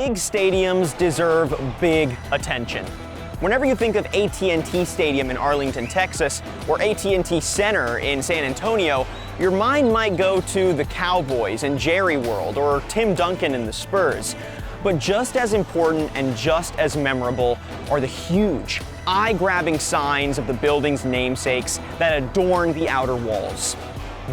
Big stadiums deserve big attention. Whenever you think of AT&T Stadium in Arlington, Texas, or AT&T Center in San Antonio, your mind might go to the Cowboys and Jerry World, or Tim Duncan and the Spurs. But just as important and just as memorable are the huge, eye-grabbing signs of the building's namesakes that adorn the outer walls.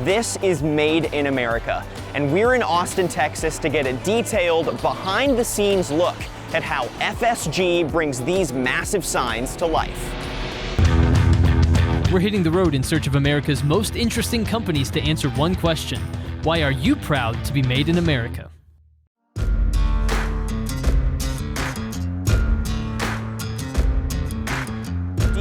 This is Made in America, and we're in Austin, Texas to get a detailed, behind-the-scenes look at how FSG brings these massive signs to life. We're hitting the road in search of America's most interesting companies to answer one question: why are you proud to be made in America?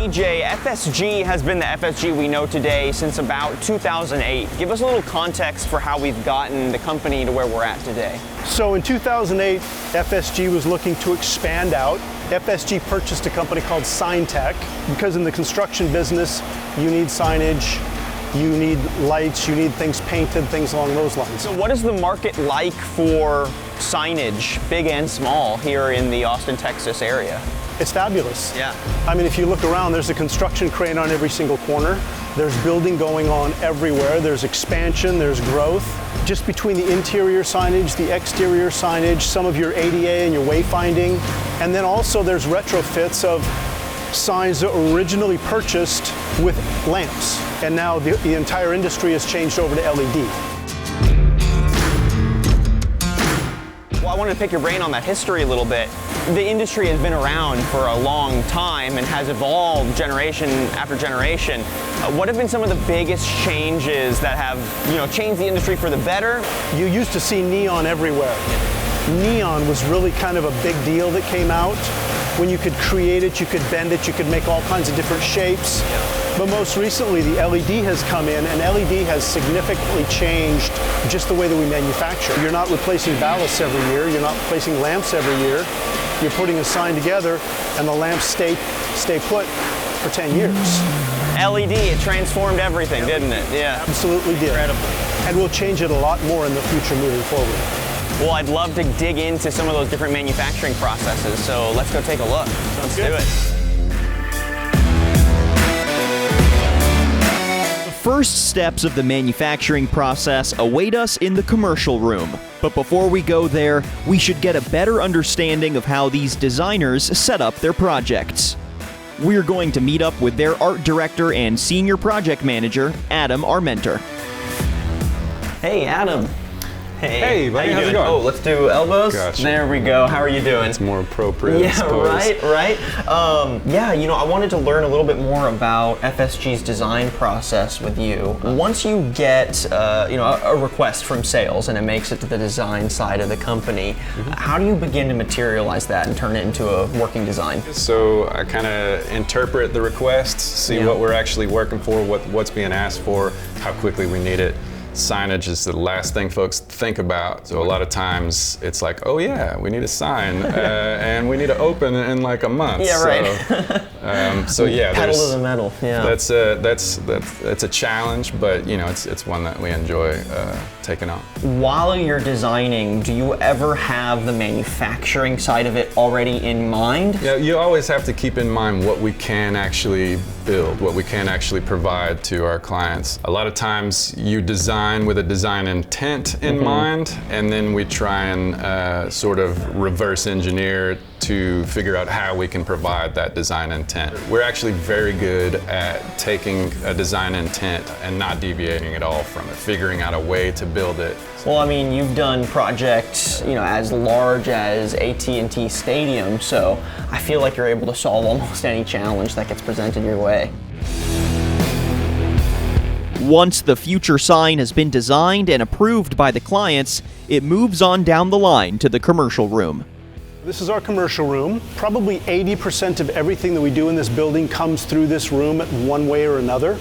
DJ, FSG has been the FSG we know today since about 2008. Give us a little context for how we've gotten the company to where we're at today. So in 2008, FSG was looking to expand out. FSG purchased a company called SignTech because in the construction business, you need signage, you need lights, you need things painted, things along those lines. So what is the market like for signage, big and small, here in the Austin, Texas area? It's fabulous. Yeah. I mean, if you look around, there's a construction crane on every single corner. There's building going on everywhere. There's expansion, there's growth. Just between the interior signage, the exterior signage, some of your ADA and your wayfinding, and then also there's retrofits of signs that were originally purchased with lamps. And now the entire industry has changed over to LED. Well, I wanted to pick your brain on that history a little bit. The industry has been around for a long time and has evolved generation after generation. What have been some of the biggest changes that have, changed the industry for the better? You used to see neon everywhere. Neon was really kind of a big deal that came out. When you could create it, you could bend it, you could make all kinds of different shapes. But most recently, the LED has come in, and LED has significantly changed just the way that we manufacture. You're not replacing ballasts every year, you're not replacing lamps every year. You're putting a sign together, and the lamps stay put for 10 years. LED, it transformed everything, didn't it? Yeah. Absolutely did. Incredible. And we'll change it a lot more in the future moving forward. Well, I'd love to dig into some of those different manufacturing processes, so let's go take a look. Let's do it. First steps of the manufacturing process await us in the commercial room. But before we go there, we should get a better understanding of how these designers set up their projects. We're going to meet up with their art director and senior project manager, Adam, our mentor. Hey, Adam. Hey, buddy, how's it going? Oh, let's do elbows. Gotcha. There we go. How are you doing? It's more appropriate. Yeah, right. I wanted to learn a little bit more about FSG's design process with you. Once you get, a request from sales and it makes it to the design side of the company, how do you begin to materialize that and turn it into a working design? So I kind of interpret the requests, see what we're actually working for, what's being asked for, how quickly we need it. Signage is the last thing folks think about. So a lot of times it's like, oh yeah, we need a sign and we need to open in like a month. Yeah, right. Pedal to the metal. Yeah. That's a challenge, but it's one that we enjoy taking on. While you're designing, do you ever have the manufacturing side of it already in mind? Yeah, you always have to keep in mind what we can actually build, what we can actually provide to our clients. A lot of times you design with a design intent in mind, and then we try and sort of reverse engineer to figure out how we can provide that design intent. We're actually very good at taking a design intent and not deviating at all from it, figuring out a way to build it. Well, I mean, you've done projects, as large as AT&T Stadium, so I feel like you're able to solve almost any challenge that gets presented your way. Once the future sign has been designed and approved by the clients, it moves on down the line to the commercial room. This is our commercial room. Probably 80% of everything that we do in this building comes through this room one way or another.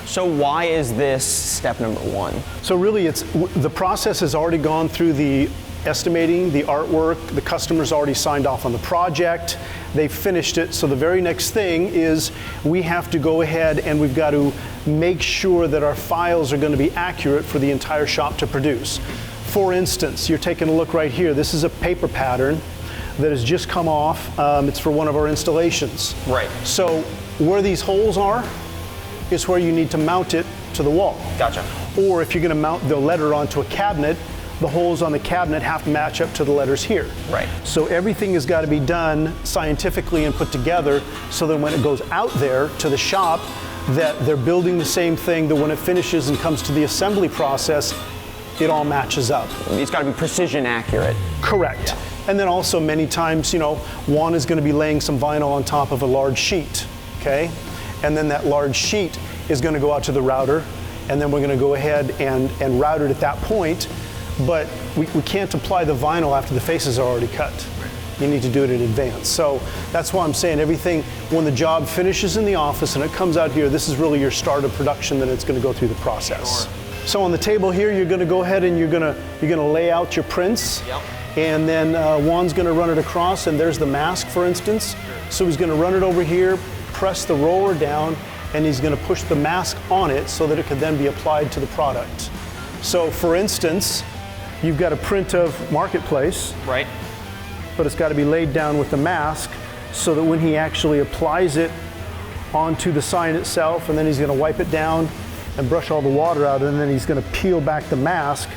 So why is this step number one? So really the process has already gone through the estimating, the artwork, the customer's already signed off on the project, they've finished it, so the very next thing is we have to go ahead and we've got to make sure that our files are going to be accurate for the entire shop to produce. For instance, you're taking a look right here, this is a paper pattern that has just come off. It's for one of our installations. Right. So where these holes are is where you need to mount it to the wall. Gotcha. Or if you're going to mount the letter onto a cabinet, the holes on the cabinet have to match up to the letters here. Right. So everything has got to be done scientifically and put together so that when it goes out there to the shop, that they're building the same thing, that when it finishes and comes to the assembly process, it all matches up. It's got to be precision accurate. Correct. Yeah. And then also many times, you know, Juan is going to be laying some vinyl on top of a large sheet, okay? And then that large sheet is going to go out to the router, and then we're going to go ahead and route it at that point. But we can't apply the vinyl after the faces are already cut. You need to do it in advance. So that's why I'm saying everything, when the job finishes in the office and it comes out here, this is really your start of production, that it's going to go through the process. Sure. So on the table here, you're going to go ahead and you're going to lay out your prints. Yep. And then Juan's going to run it across, and there's the mask, for instance. So he's going to run it over here, press the roller down, and he's going to push the mask on it so that it could then be applied to the product. So for instance, you've got a print of Marketplace. Right. But it's got to be laid down with the mask so that when he actually applies it onto the sign itself, and then he's going to wipe it down and brush all the water out, and then he's going to peel back the mask,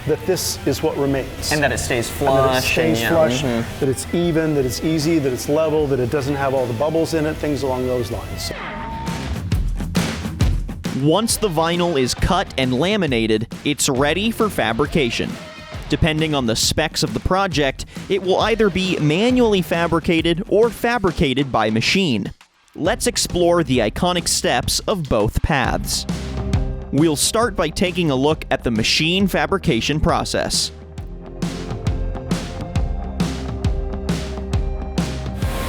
that this is what remains. And that it stays flush. That it's even, that it's easy, that it's level, that it doesn't have all the bubbles in it, things along those lines. Once the vinyl is cut and laminated, it's ready for fabrication. Depending on the specs of the project, it will either be manually fabricated or fabricated by machine. Let's explore the iconic steps of both paths. We'll start by taking a look at the machine fabrication process.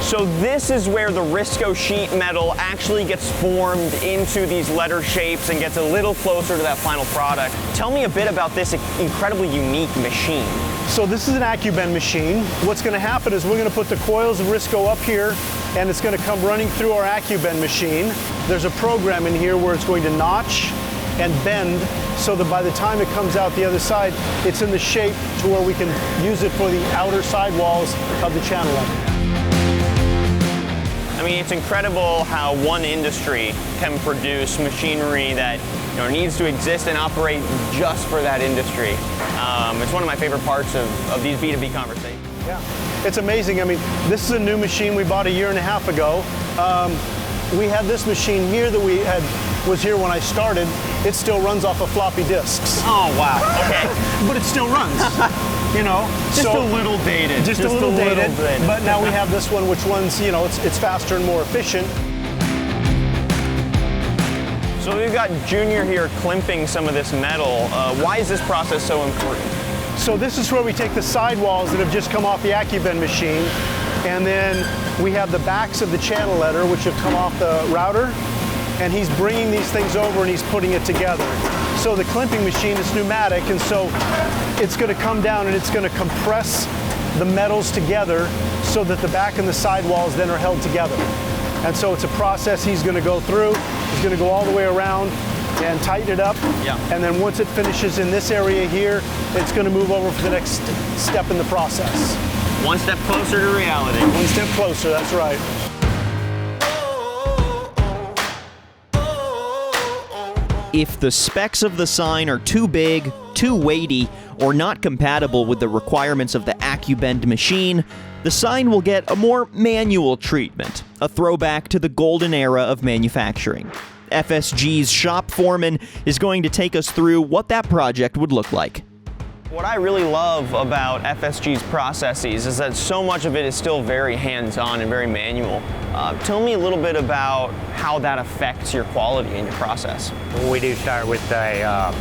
So this is where the Risco sheet metal actually gets formed into these letter shapes and gets a little closer to that final product. Tell me a bit about this incredibly unique machine. So this is an AccuBend machine. What's going to happen is we're going to put the coils of Risco up here, and it's going to come running through our AccuBend machine. There's a program in here where it's going to notch and bend so that by the time it comes out the other side, it's in the shape to where we can use it for the outer sidewalls of the channel lever. I mean, it's incredible how one industry can produce machinery that needs to exist and operate just for that industry. It's one of my favorite parts of these B2B conversations. Yeah, it's amazing. I mean, this is a new machine we bought 1.5 years ago. We had this machine here that was here when I started. It still runs off of floppy disks. Oh, wow. Okay. But it still runs. Just a little dated. Just a little dated. But now we have this one, which runs, it's faster and more efficient. So we've got Junior here climping some of this metal. Why is this process so important? So this is where we take the sidewalls that have just come off the AccuBend machine, and then we have the backs of the channel letter, which have come off the router, and he's bringing these things over and he's putting it together. So the clipping machine is pneumatic, and so it's going to come down and it's going to compress the metals together so that the back and the sidewalls then are held together. And so it's a process he's going to go through. He's going to go all the way around and tighten it up. Yeah. And then once it finishes in this area here, it's going to move over for the next step in the process. One step closer to reality. One step closer, that's right. If the specs of the sign are too big, too weighty, or not compatible with the requirements of the AccuBend machine, the sign will get a more manual treatment, a throwback to the golden era of manufacturing. FSG's shop foreman is going to take us through what that project would look like. What I really love about FSG's processes is that so much of it is still very hands-on and very manual. Tell me a little bit about how that affects your quality in your process. We do start with a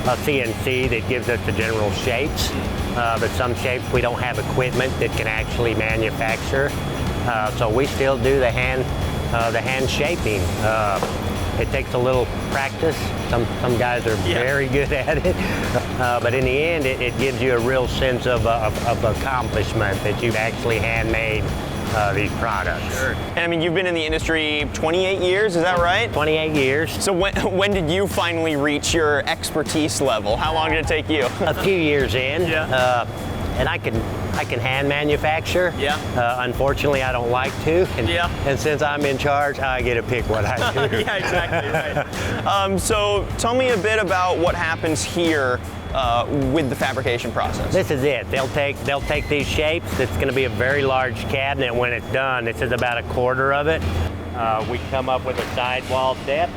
CNC that gives us the general shapes, but some shapes we don't have equipment that can actually manufacture, so we still do the hand shaping. It takes a little practice. Some guys are very good at it, but in the end, it gives you a real sense of accomplishment that you've actually handmade these products. Sure. And I mean, you've been in the industry 28 years, is that right? 28 years. So when did you finally reach your expertise level? How long did it take you? A few years in. Yeah. and I can hand manufacture. Yeah. Unfortunately, I don't like to. And, Yeah. and since I'm in charge, I get to pick what I do. Yeah, exactly right. So tell me a bit about what happens here with the fabrication process. This is it. They'll take these shapes. It's going to be a very large cabinet when it's done. This is about a quarter of it. We come up with a sidewall depth.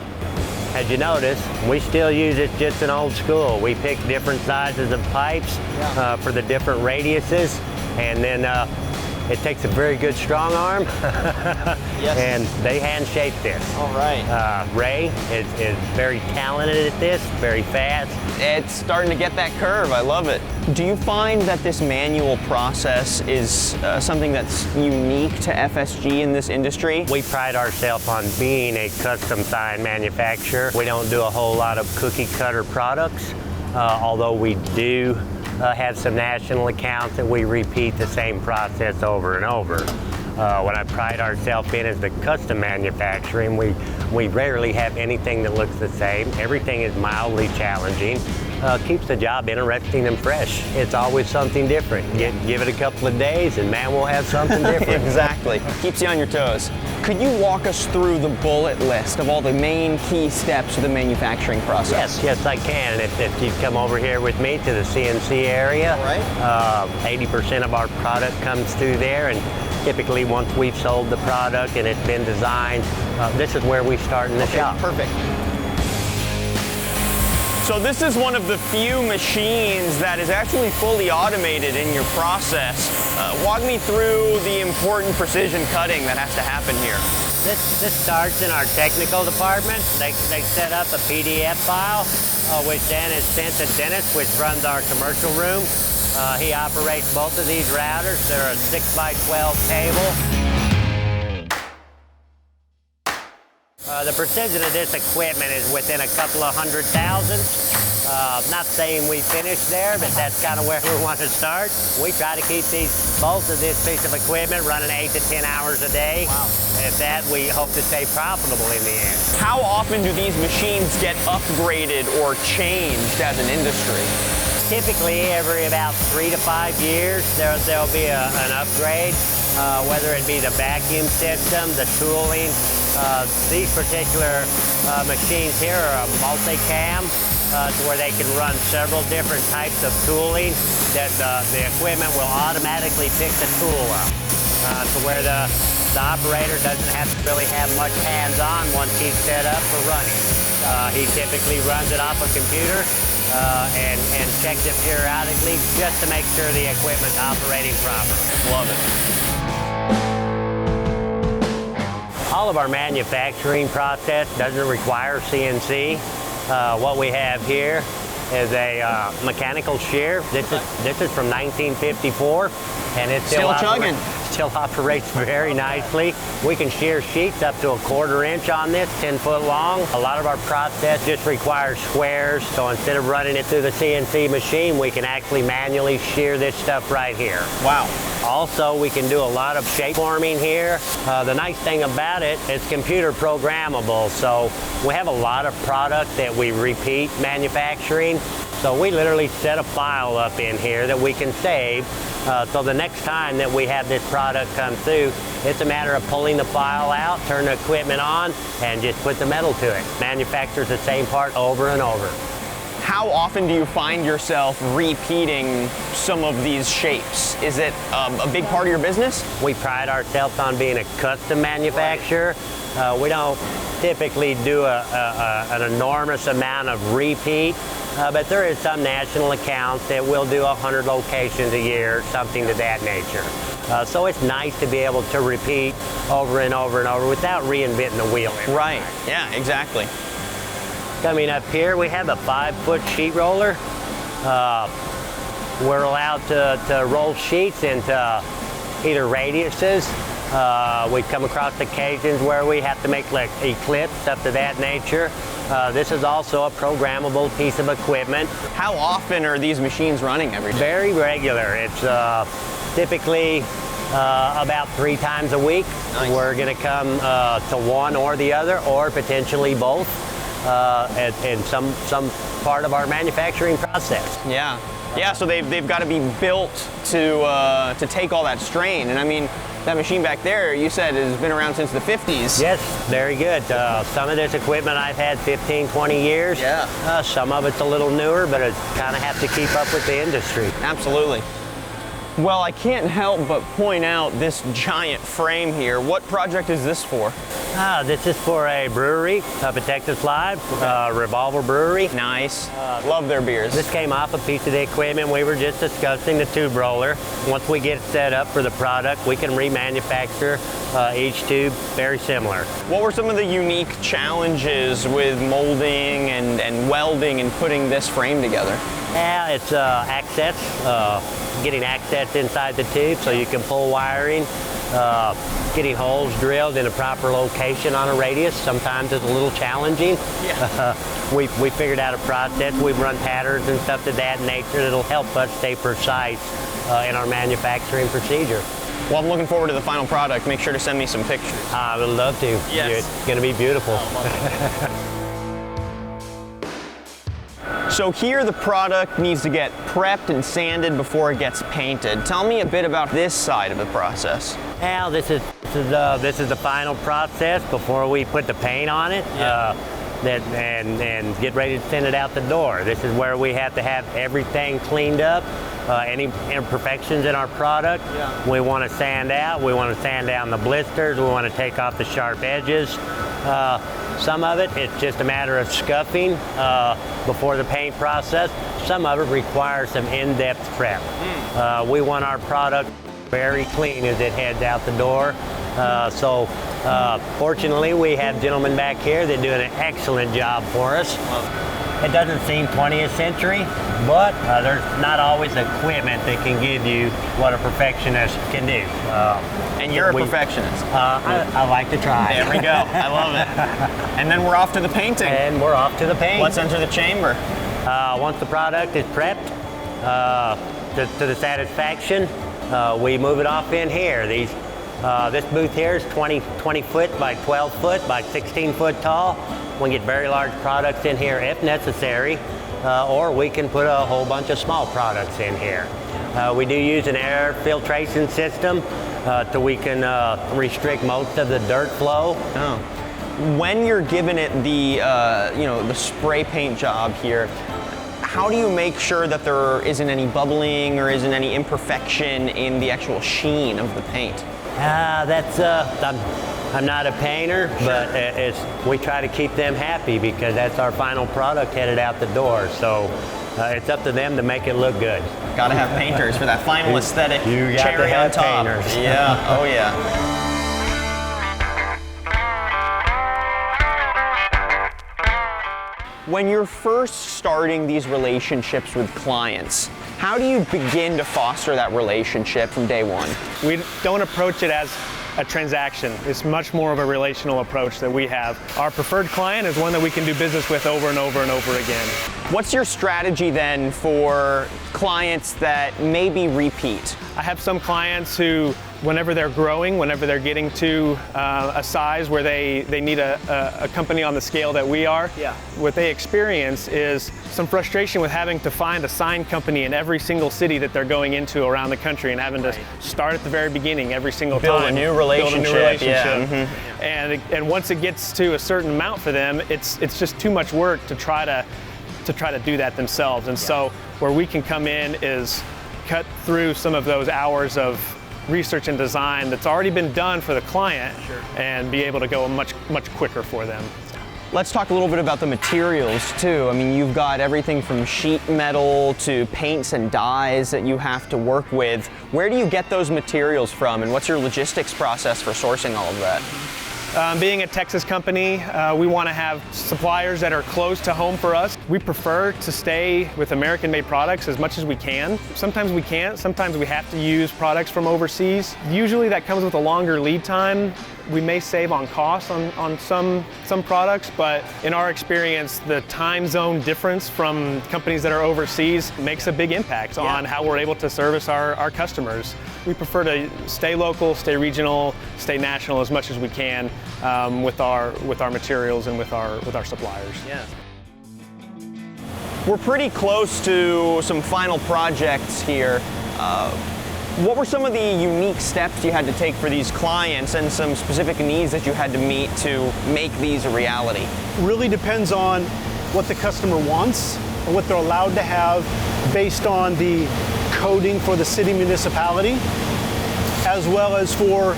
As you notice, we still use it just in old school. We pick different sizes of pipes for the different radiuses, and then it takes a very good strong arm, Yes. and they hand shape this. All right. Ray is very talented at this, very fast. It's starting to get that curve. I love it. Do you find that this manual process is something that's unique to FSG in this industry? We pride ourselves on being a custom sign manufacturer. We don't do a whole lot of cookie cutter products, although we do have some national accounts that we repeat the same process over and over. What I pride ourselves in is the custom manufacturing. We rarely have anything that looks the same. Everything is mildly challenging. Keeps the job interesting and fresh. It's always something different. Give it a couple of days and man, we'll have something different. Exactly. Keeps you on your toes. Could you walk us through the bullet list of all the main key steps of the manufacturing process? Yes, I can. If you come over here with me to the CNC area, All right. 80% of our product comes through there, and typically once we've sold the product and it's been designed, this is where we start in the shop. Perfect. So this is one of the few machines that is actually fully automated in your process. Walk me through the important precision cutting that has to happen here. This starts in our technical department. They set up a PDF file, which then is sent to Dennis, which runs our commercial room. He operates both of these routers. They're a 6x12 cable. The precision of this equipment is within a couple of 100,000. Not saying we finished there, but that's kind of where we want to start. We try to keep both of this piece of equipment running 8 to 10 hours a day. Wow. And at that, we hope to stay profitable in the end. How often do these machines get upgraded or changed as an industry? Typically, every about 3 to 5 years, there'll be an upgrade, whether it be the vacuum system, the tooling. These particular machines here are a multicam, to where they can run several different types of tooling that the equipment will automatically pick the tool up, to where the operator doesn't have to really have much hands-on once he's set up for running. He typically runs it off a computer and checks it periodically just to make sure the equipment's operating properly. Love it. All of our manufacturing process doesn't require CNC. What we have here is a mechanical shear. This is from 1954, and it Still chugging. Still operates very nicely. We can shear sheets up to a 1/4 inch on this, 10 foot long. A lot of our process just requires squares, so instead of running it through the CNC machine, we can actually manually shear this stuff right here. Wow. Also, we can do a lot of shape forming here. The nice thing about it, it's computer programmable, so we have a lot of product that we repeat manufacturing. So we literally set a file up in here that we can save. So the next time that we have this product come through, it's a matter of pulling the file out, turn the equipment on, and just put the metal to it. Manufactures the same part over and over. How often do you find yourself repeating some of these shapes? Is it a big part of your business? We pride ourselves on being a custom manufacturer. We don't typically do an enormous amount of repeat, but there is some national accounts that will do 100 locations a year, something to that nature. So it's nice to be able to repeat over and over and over without reinventing the wheel. Right, yeah, exactly. Coming up here, we have a 5-foot sheet roller. We're allowed to roll sheets into either radiuses. We've come across occasions where we have to make like eclipse, stuff to that nature. This is also a programmable piece of equipment. How often are these machines running every day? Very regular. It's typically about 3 times a week. Nice. We're going to come to one or the other, or potentially both, in some part of our manufacturing process. Yeah. Yeah, so they've got to be built to take all that strain. And I mean, that machine back there, you said, has been around since the 50s. Yes, very good. Some of this equipment I've had 15, 20 years. Yeah. Some of it's a little newer, but I kind of have to keep up with the industry. Absolutely. Well, I can't help but point out this giant frame here. What project is this for? This is for a brewery up at Texas Live, Revolver Brewing. Nice. Love their beers. This came off a piece of the equipment we were just discussing, the tube roller. Once we get it set up for the product, we can remanufacture each tube very similar. What were some of the unique challenges with molding and welding and putting this frame together? Yeah, it's access, getting access inside the tube so you can pull wiring, getting holes drilled in a proper location on a radius. Sometimes it's a little challenging. Yeah. We figured out a process. We've run patterns and stuff to that nature that'll help us stay precise in our manufacturing procedure. Well, I'm looking forward to the final product. Make sure to send me some pictures. I would love to. Yes. It's going to be beautiful. So here the product needs to get prepped and sanded before it gets painted. Tell me a bit about this side of the process. Well, this is the final process before we put the paint on it. Yeah. And get ready to send it out the door. This is where we have to have everything cleaned up. Any imperfections in our product, we want to sand out. We want to sand down the blisters. We want to take off the sharp edges. Some of it's just a matter of scuffing before the paint process. Some of it requires some in-depth prep. We want our product very clean as it heads out the door. Fortunately, we have gentlemen back here that do an excellent job for us. It doesn't seem 20th century, but there's not always equipment that can give you what a perfectionist can do. And you're a perfectionist. I like to try. There we go. I love it. And then we're off to the painting. And we're off to the paint. Let's enter the chamber. Once the product is prepped to the satisfaction, we move it off in here. This booth here is 20 foot by 12 foot by 16 foot tall. We can get very large products in here if necessary, or we can put a whole bunch of small products in here. We do use an air filtration system so we can restrict most of the dirt flow. Oh. When you're giving it the spray paint job here, how do you make sure that there isn't any bubbling or isn't any imperfection in the actual sheen of the paint? I'm not a painter, but we try to keep them happy because that's our final product headed out the door. So it's up to them to make it look good. Got to have painters for that final aesthetic You got cherry to have on top. painters. Yeah, oh yeah. When you're first starting these relationships with clients, how do you begin to foster that relationship from day one? We don't approach it as a transaction. It's much more of a relational approach that we have. Our preferred client is one that we can do business with over and over and over again. What's your strategy then for clients that maybe repeat? I have some clients who, whenever they're growing, whenever they're getting to a size where they need a company on the scale that we are, what they experience is some frustration with having to find a signed company in every single city that they're going into around the country and having to start at the very beginning every single Build time. a new relationship. Yeah. Mm-hmm. And once it gets to a certain amount for them, it's just too much work to try to do that themselves. And so where we can come in is cut through some of those hours of research and design that's already been done for the client and be able to go much quicker for them. Let's talk a little bit about the materials too. I mean, you've got everything from sheet metal to paints and dyes that you have to work with. Where do you get those materials from, and what's your logistics process for sourcing all of that? Being a Texas company, we want to have suppliers that are close to home for us. We prefer to stay with American-made products as much as we can. Sometimes we can't. Sometimes we have to use products from overseas. Usually that comes with a longer lead time. We may save on cost on some products, but in our experience, the time zone difference from companies that are overseas makes a big impact on how we're able to service our customers. We prefer to stay local, stay regional, stay national as much as we can with our materials and with our suppliers. Yeah. We're pretty close to some final projects here. What were some of the unique steps you had to take for these clients and some specific needs that you had to meet to make these a reality? Really depends on what the customer wants and what they're allowed to have based on the coding for the city municipality, as well as for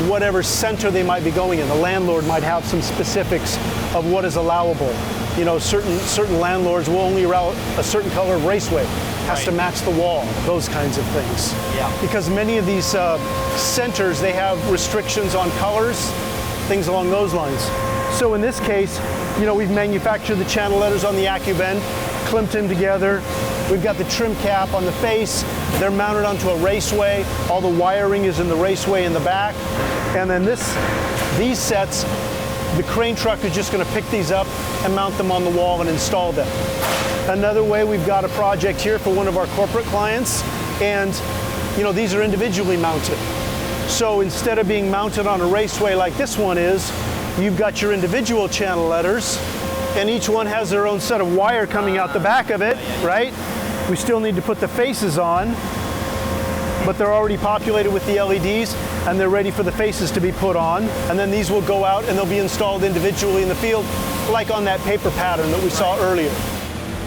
whatever center they might be going in. The landlord might have some specifics of what is allowable. You know, certain landlords will only allow a certain color of raceway, has to match the wall, those kinds of things. Yeah. Because many of these centers, they have restrictions on colors, things along those lines. So in this case, you know, we've manufactured the channel letters on the AccuBend, clamped them together. We've got the trim cap on the face. They're mounted onto a raceway. All the wiring is in the raceway in the back. And then these sets, the crane truck is just going to pick these up and mount them on the wall and install them. Another way, we've got a project here for one of our corporate clients, and you know, these are individually mounted. So instead of being mounted on a raceway like this one is, you've got your individual channel letters, and each one has their own set of wire coming out the back of it, right? We still need to put the faces on, but they're already populated with the LEDs, and they're ready for the faces to be put on. And then these will go out and they'll be installed individually in the field, like on that paper pattern that we saw earlier.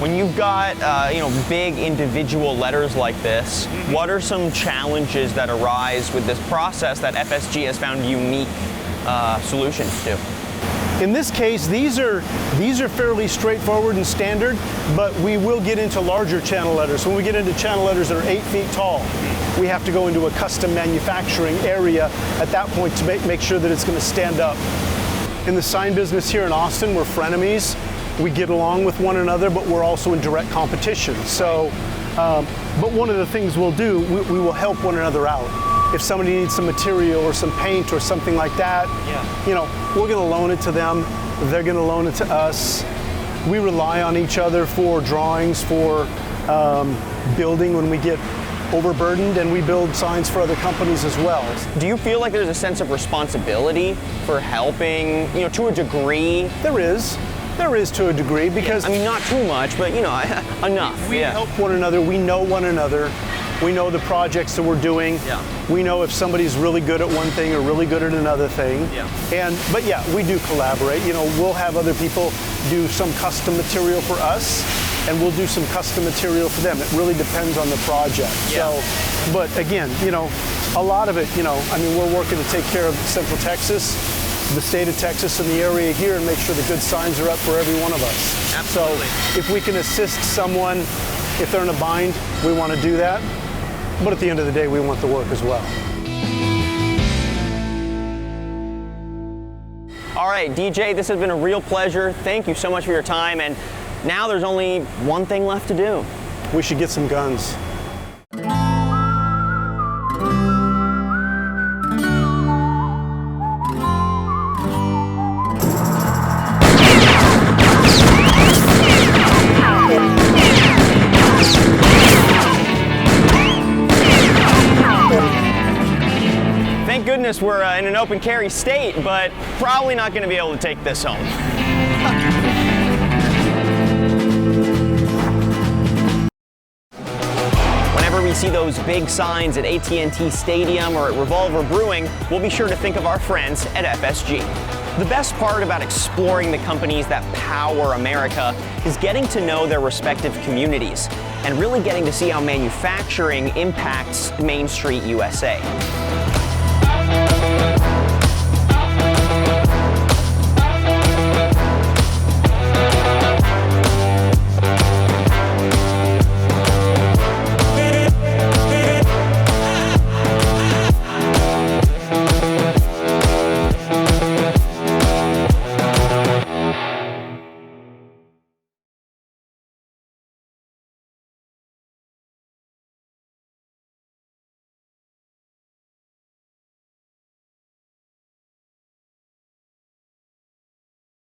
When you've got you know, big individual letters like this, what are some challenges that arise with this process that FSG has found unique solutions to? In this case, these are fairly straightforward and standard, but we will get into larger channel letters. When we get into channel letters that are 8 feet tall, we have to go into a custom manufacturing area at that point to make sure that it's going to stand up. In the sign business here in Austin, we're frenemies. We get along with one another, but we're also in direct competition. So, but one of the things we'll do, we will help one another out. If somebody needs some material or some paint or something like that, you know, we're going to loan it to them. They're going to loan it to us. We rely on each other for drawings, for building when we get overburdened, and we build signs for other companies as well. Do you feel like there's a sense of responsibility for helping, you know, to a degree? There is to a degree, because I mean, not too much, but you know, enough. We help one another. We know one another. We know the projects that we're doing. Yeah. We know if somebody's really good at one thing or really good at another thing. Yeah. But yeah, we do collaborate. You know, we'll have other people do some custom material for us, and we'll do some custom material for them. It really depends on the project. Yeah. So, but again, you know, a lot of it, you know, I mean, we're working to take care of Central Texas, the state of Texas, and the area here, and make sure the good signs are up for every one of us. Absolutely. So if we can assist someone, if they're in a bind, we want to do that. But at the end of the day, we want the work as well. All right, DJ, this has been a real pleasure. Thank you so much for your time. And now there's only one thing left to do. We should get some guns. Thank goodness we're in an open carry state, but probably not going to be able to take this home. Whenever we see those big signs at AT&T Stadium or at Revolver Brewing, we'll be sure to think of our friends at FSG. The best part about exploring the companies that power America is getting to know their respective communities and really getting to see how manufacturing impacts Main Street USA.